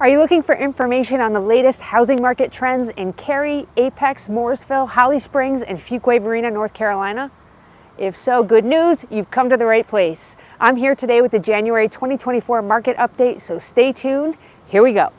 Are you looking for information on the latest housing market trends in Cary, Apex, Morrisville, Holly Springs, and Fuquay-Varina, North Carolina? If so, good news, you've come to the right place. I'm here today with the January 2024 market update, so stay tuned. Here we go.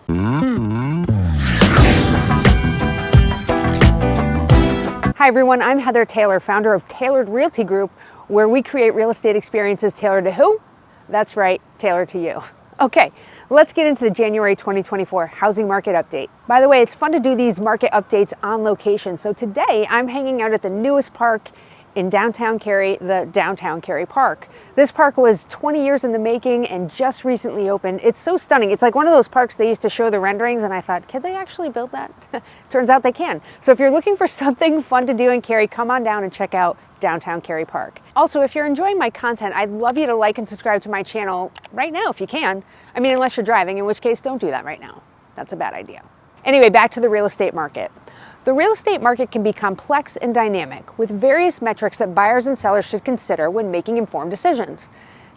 Hi everyone, I'm Heather Taylor, founder of Tailored Realty Group, where we create real estate experiences tailored to who? That's right, tailored to you. Okay, let's get into the January 2024 housing market update. By the way, it's fun to do these market updates on location. So today I'm hanging out at the newest park in downtown Cary, the Downtown Cary Park. This park was 20 years in the making and just recently opened. It's so stunning. It's like one of those parks they used to show the renderings and I thought, can they actually build that? Turns out they can. So if you're looking for something fun to do in Cary, come on down and check out Downtown Cary Park. Also, if you're enjoying my content, I'd love you to like and subscribe to my channel right now if you can. I mean, unless you're driving, in which case don't do that right now. That's a bad idea. Anyway, back to the real estate market. The real estate market can be complex and dynamic with various metrics that buyers and sellers should consider when making informed decisions.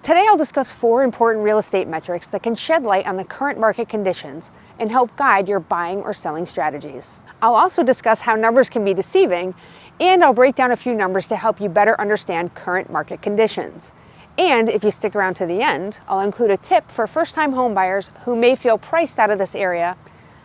Today, I'll discuss 4 important real estate metrics that can shed light on the current market conditions and help guide your buying or selling strategies. I'll also discuss how numbers can be deceiving, and I'll break down a few numbers to help you better understand current market conditions. And if you stick around to the end, I'll include a tip for first-time homebuyers who may feel priced out of this area,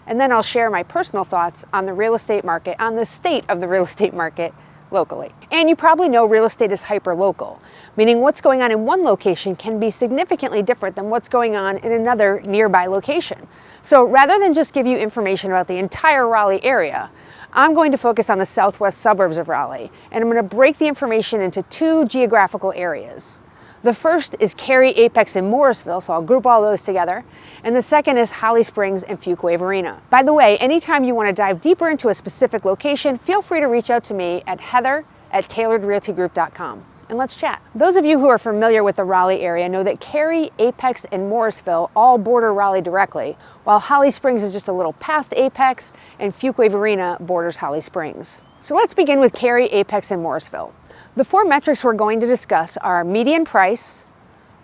and then I'll share my personal thoughts on the real estate market, on the state of the real estate market locally. And you probably know real estate is hyper-local, meaning what's going on in one location can be significantly different than what's going on in another nearby location. So rather than just give you information about the entire Raleigh area, I'm going to focus on the southwest suburbs of Raleigh, and I'm going to break the information into 2 geographical areas. The first is Cary, Apex, and Morrisville, so I'll group all those together. And the second is Holly Springs and Fuquay-Varina. By the way, anytime you want to dive deeper into a specific location, feel free to reach out to me at heather@tailoredrealtygroup.com. And let's chat. Those of you who are familiar with the Raleigh area know that Cary, Apex, and Morrisville all border Raleigh directly, while Holly Springs is just a little past Apex and Fuquay-Varina borders Holly Springs. So let's begin with Cary, Apex, and Morrisville. The 4 metrics we're going to discuss are median price,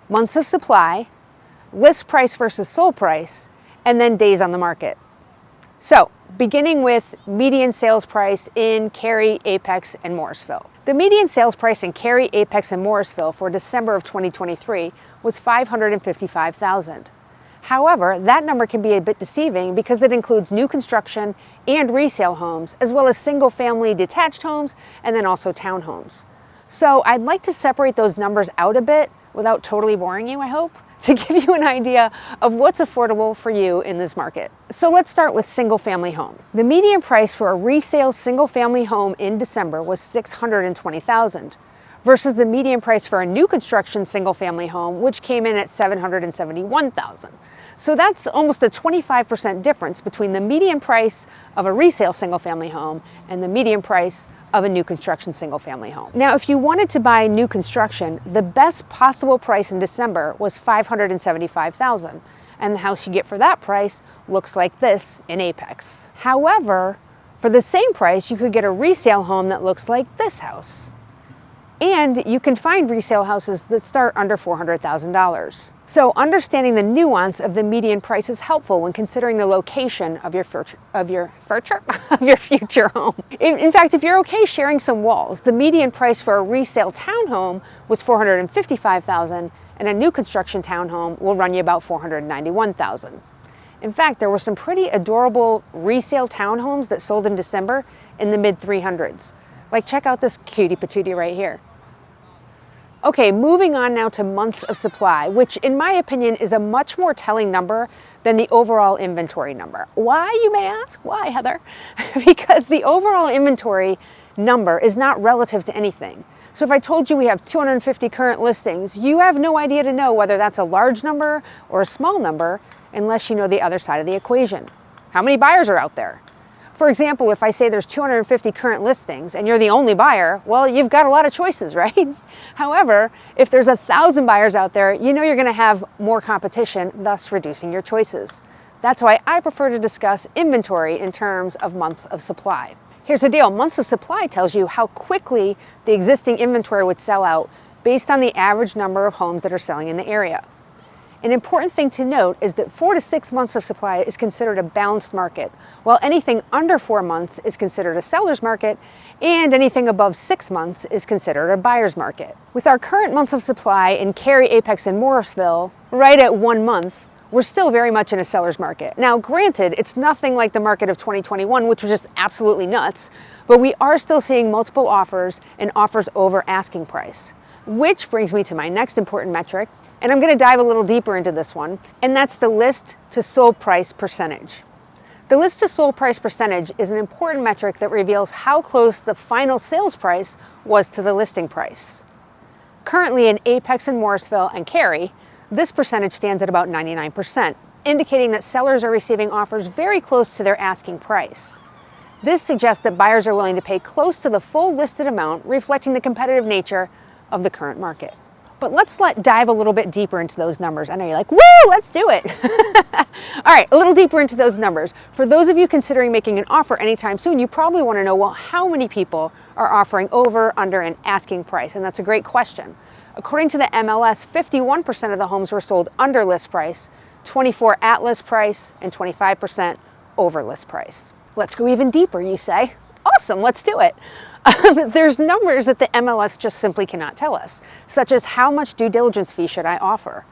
months of supply, list price versus sold price, and then days on the market. So, beginning with median sales price in Cary, Apex, and Morrisville. The median sales price in Cary, Apex, and Morrisville for December of 2023 was $555,000. However, that number can be a bit deceiving because it includes new construction and resale homes, as well as single-family detached homes, and then also townhomes. So I'd like to separate those numbers out a bit without totally boring you, I hope, to give you an idea of what's affordable for you in this market. So let's start with single-family home. The median price for a resale single-family home in December was $620,000 versus the median price for a new construction single-family home, which came in at $771,000. So that's almost a 25% difference between the median price of a resale single-family home and the median price of a new construction single-family home. Now, if you wanted to buy new construction, the best possible price in December was $575,000, and the house you get for that price looks like this in Apex. However, for the same price, you could get a resale home that looks like this house. And you can find resale houses that start under $400,000. So understanding the nuance of the median price is helpful when considering the location of your future home. In fact, if you're okay sharing some walls, the median price for a resale townhome was $455,000, and a new construction townhome will run you about $491,000. In fact, there were some pretty adorable resale townhomes that sold in December in the mid-300s. Like, check out this cutie patootie right here. Okay, moving on now to months of supply, which in my opinion is a much more telling number than the overall inventory number. Why, you may ask? Why, Heather? Because the overall inventory number is not relative to anything. So if I told you we have 250 current listings, you have no idea to know whether that's a large number or a small number unless you know the other side of the equation. How many buyers are out there? For example, if I say there's 250 current listings and you're the only buyer, well, you've got a lot of choices, right? However, if there's 1,000 buyers out there, you know you're going to have more competition, thus reducing your choices. That's why I prefer to discuss inventory in terms of months of supply. Here's the deal. Months of supply tells you how quickly the existing inventory would sell out based on the average number of homes that are selling in the area. An important thing to note is that 4 to 6 months of supply is considered a balanced market, while anything under 4 months is considered a seller's market, and anything above 6 months is considered a buyer's market. With our current months of supply in Cary, Apex, and Morrisville right at 1 month, we're still very much in a seller's market. Now, granted, it's nothing like the market of 2021, which was just absolutely nuts, but we are still seeing multiple offers and offers over asking price. Which brings me to my next important metric, and I'm going to dive a little deeper into this one, and that's the list to sold price percentage. The list to sold price percentage is an important metric that reveals how close the final sales price was to the listing price. Currently in Apex and Morrisville and Cary, this percentage stands at about 99%, indicating that sellers are receiving offers very close to their asking price. This suggests that buyers are willing to pay close to the full listed amount, reflecting the competitive nature of the current market. But let's dive a little bit deeper into those numbers. I know you're like, woo, let's do it. All right, a little deeper into those numbers. For those of you considering making an offer anytime soon, you probably want to know, well, how many people are offering over, under, and asking price? And that's a great question. According to the MLS, 51% of the homes were sold under list price, 24% at list price, and 25% over list price. Let's go even deeper, you say. Awesome, let's do it. There's numbers that the MLS just simply cannot tell us, such as how much due diligence fee should I offer?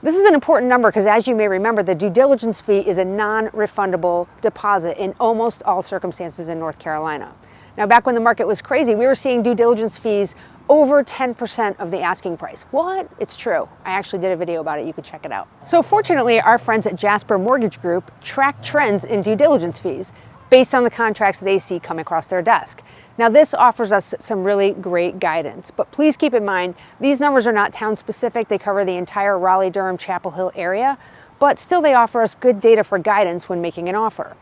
This is an important number because, as you may remember, the due diligence fee is a non-refundable deposit in almost all circumstances in North Carolina. Now, back when the market was crazy, we were seeing due diligence fees over 10% of the asking price. What? It's true. I actually did a video about it. You can check it out. So fortunately, our friends at Jasper Mortgage Group track trends in due diligence fees based on the contracts they see come across their desk. Now, this offers us some really great guidance, but please keep in mind, these numbers are not town specific. They cover the entire Raleigh, Durham, Chapel Hill area, but still they offer us good data for guidance when making an offer.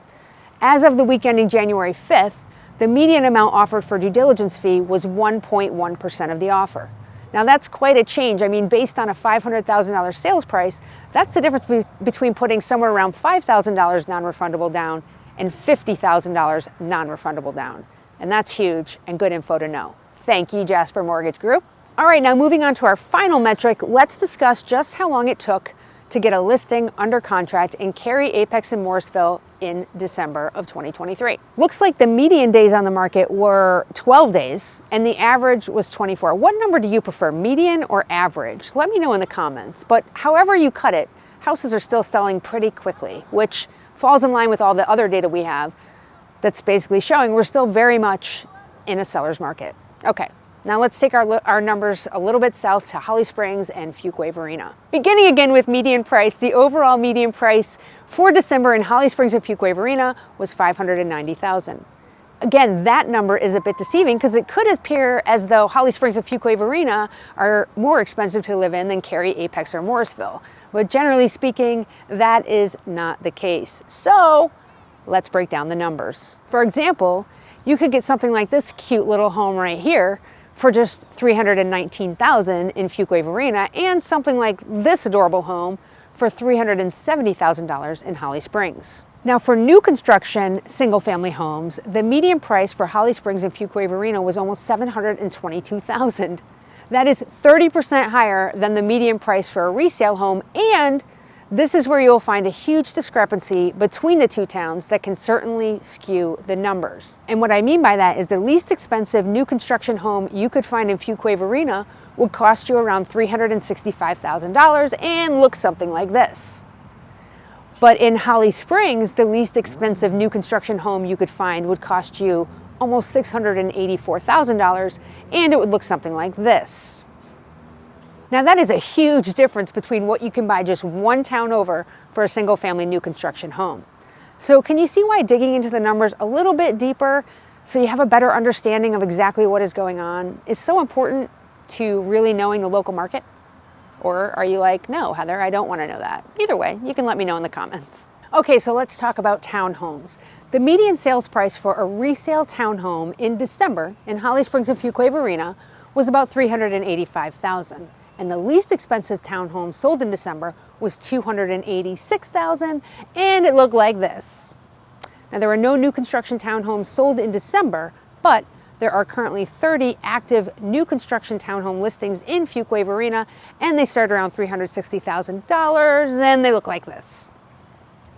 As of the week ending January 5th, the median amount offered for due diligence fee was 1.1% of the offer. Now, that's quite a change. I mean, based on a $500,000 sales price, that's the difference between putting somewhere around $5,000 non-refundable down and $50,000 non-refundable down. And that's huge and good info to know. Thank you, Jasper Mortgage Group. All right, now moving on to our final metric, let's discuss just how long it took to get a listing under contract in Cary, Apex, and Morrisville in December of 2023. Looks like the median days on the market were 12 days and the average was 24. What number do you prefer, median or average? Let me know in the comments. But however you cut it, houses are still selling pretty quickly, which falls in line with all the other data we have that's basically showing we're still very much in a seller's market. Okay, now let's take our numbers a little bit south to Holly Springs and Fuquay-Varina. Beginning again with median price, the overall median price for December in Holly Springs and Fuquay-Varina was $590,000. Again, that number is a bit deceiving because it could appear as though Holly Springs and Fuquay-Varina are more expensive to live in than Cary, Apex, or Morrisville. But generally speaking, that is not the case. So let's break down the numbers. For example, you could get something like this cute little home right here for just $319,000 in Fuquay-Varina, and something like this adorable home for $370,000 in Holly Springs. Now, for new construction single-family homes, the median price for Holly Springs and Fuquay-Varina was almost $722,000. That is 30% higher than the median price for a resale home, and this is where you'll find a huge discrepancy between the two towns that can certainly skew the numbers. And what I mean by that is the least expensive new construction home you could find in Fuquay-Varina would cost you around $365,000 and look something like this. But in Holly Springs, the least expensive new construction home you could find would cost you almost $684,000 and it would look something like this. Now, that is a huge difference between what you can buy just one town over for a single family new construction home. So can you see why digging into the numbers a little bit deeper so you have a better understanding of exactly what is going on is so important to really knowing the local market? Or are you like, no, Heather, I don't want to know that? Either way, you can let me know in the comments. Okay, so let's talk about townhomes. The median sales price for a resale townhome in December in Holly Springs and Fuquay-Varina was about $385,000. And the least expensive townhome sold in December was $286,000, and it looked like this. Now, there were no new construction townhomes sold in December, but There are currently 30 active new construction townhome listings in Fuquay-Varina, and they start around $360,000, and they look like this.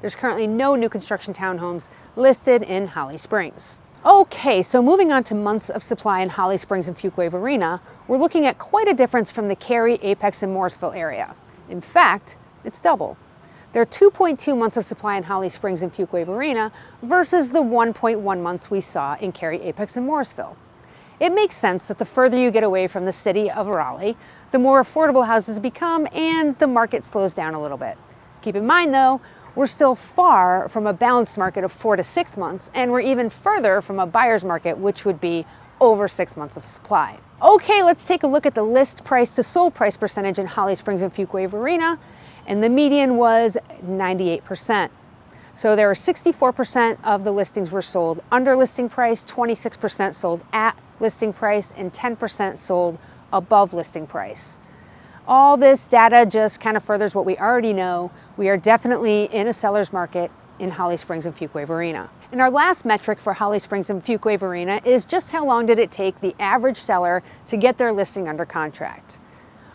There's currently no new construction townhomes listed in Holly Springs. Okay, so moving on to months of supply in Holly Springs and Fuquay-Varina, we're looking at quite a difference from the Cary, Apex, and Morrisville area. In fact, it's double. There are 2.2 months of supply in Holly Springs and Fuquay-Varina versus the 1.1 months we saw in Cary, Apex, and Morrisville. It makes sense that the further you get away from the city of Raleigh, the more affordable houses become and the market slows down a little bit. Keep in mind though, we're still far from a balanced market of 4 to 6 months, and we're even further from a buyer's market, which would be over 6 months of supply. Okay, let's take a look at the list price to sold price percentage in Holly Springs and Fuquay-Varina, and the median was 98%. So there were 64% of the listings were sold under listing price, 26% sold at listing price, and 10% sold above listing price. All this data just kind of furthers what we already know. We are definitely in a seller's market in Holly Springs and Fuquay-Varina. And our last metric for Holly Springs and Fuquay-Varina is just how long did it take the average seller to get their listing under contract.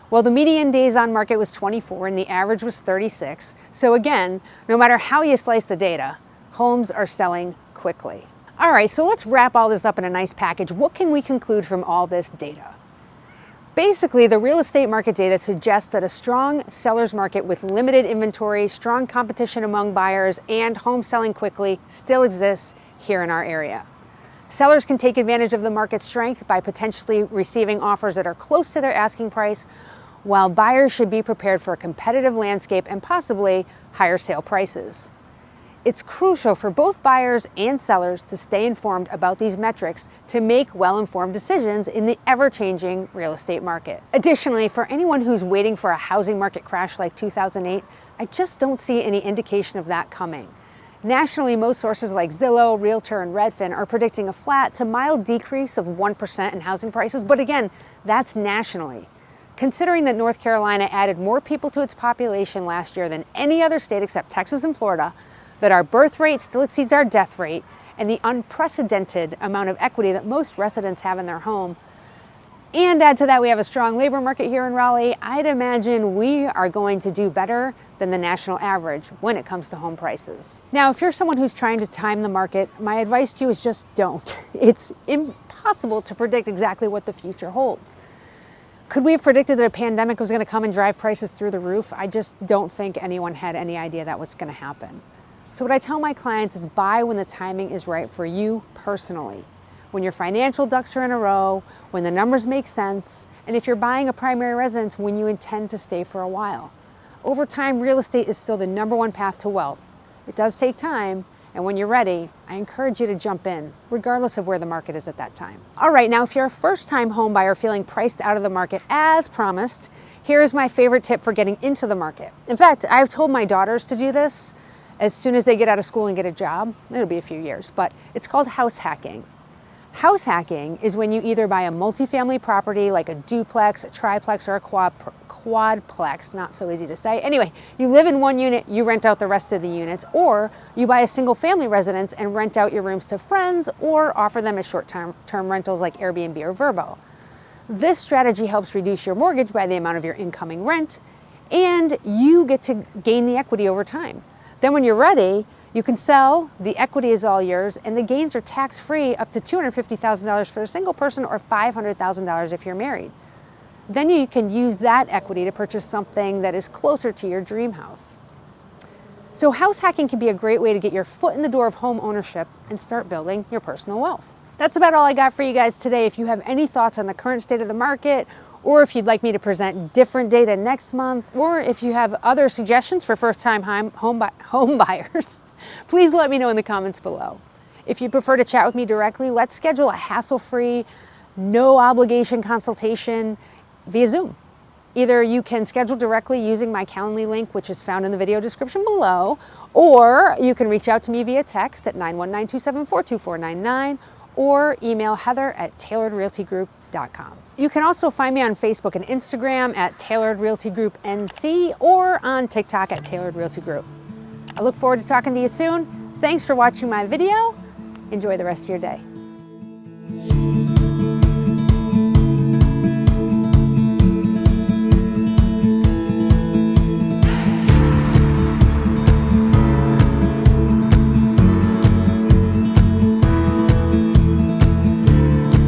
Well, the median days on market was 24 and the average was 36. So again, no matter how you slice the data, homes are selling quickly. All right, so let's wrap all this up in a nice package. What can we conclude from all this data? Basically, the real estate market data suggests that a strong seller's market with limited inventory, strong competition among buyers, and homes selling quickly still exists here in our area. Sellers can take advantage of the market strength by potentially receiving offers that are close to their asking price, while buyers should be prepared for a competitive landscape and possibly higher sale prices. It's crucial for both buyers and sellers to stay informed about these metrics to make well-informed decisions in the ever-changing real estate market. Additionally, for anyone who's waiting for a housing market crash like 2008, I just don't see any indication of that coming. Nationally, most sources like Zillow, Realtor, and Redfin are predicting a flat to mild decrease of 1% in housing prices, but again, that's nationally. Considering that North Carolina added more people to its population last year than any other state except Texas and Florida, that our birth rate still exceeds our death rate, and the unprecedented amount of equity that most residents have in their home, and add to that we have a strong labor market here in Raleigh, I'd imagine we are going to do better than the national average when it comes to home prices. Now, if you're someone who's trying to time the market, my advice to you is just don't. It's impossible to predict exactly what the future holds. Could we have predicted that a pandemic was going to come and drive prices through the roof? I just don't think anyone had any idea that was going to happen. So what I tell my clients is buy when the timing is right for you personally. When your financial ducks are in a row, when the numbers make sense, and if you're buying a primary residence when you intend to stay for a while. Over time, real estate is still the #1 path to wealth. It does take time, and when you're ready, I encourage you to jump in, regardless of where the market is at that time. All right, now if you're a first-time home buyer feeling priced out of the market as promised, here's my favorite tip for getting into the market. In fact, I've told my daughters to do this as soon as they get out of school and get a job. It'll be a few years, but it's called house hacking. House hacking is when you either buy a multifamily property like a duplex, a triplex, or a quadplex, not so easy to say. Anyway, you live in one unit, you rent out the rest of the units, or you buy a single family residence and rent out your rooms to friends or offer them as short-term rentals like Airbnb or Vrbo. This strategy helps reduce your mortgage by the amount of your incoming rent, and you get to gain the equity over time. Then when you're ready, you can sell, the equity is all yours, and the gains are tax-free up to $250,000 for a single person or $500,000 if you're married. Then you can use that equity to purchase something that is closer to your dream house. So house hacking can be a great way to get your foot in the door of home ownership and start building your personal wealth. That's about all I got for you guys today. If you have any thoughts on the current state of the market, or if you'd like me to present different data next month, or if you have other suggestions for first-time home buyers, please let me know in the comments below. If you prefer to chat with me directly, let's schedule a hassle-free, no-obligation consultation via Zoom. Either you can schedule directly using my Calendly link, which is found in the video description below, or you can reach out to me via text at 919-274-2499, or email heather@tailoredrealtygroup.com. You can also find me on Facebook and Instagram at Tailored Realty Group NC, or on TikTok at Tailored Realty Group. I look forward to talking to you soon. Thanks for watching my video. Enjoy the rest of your day.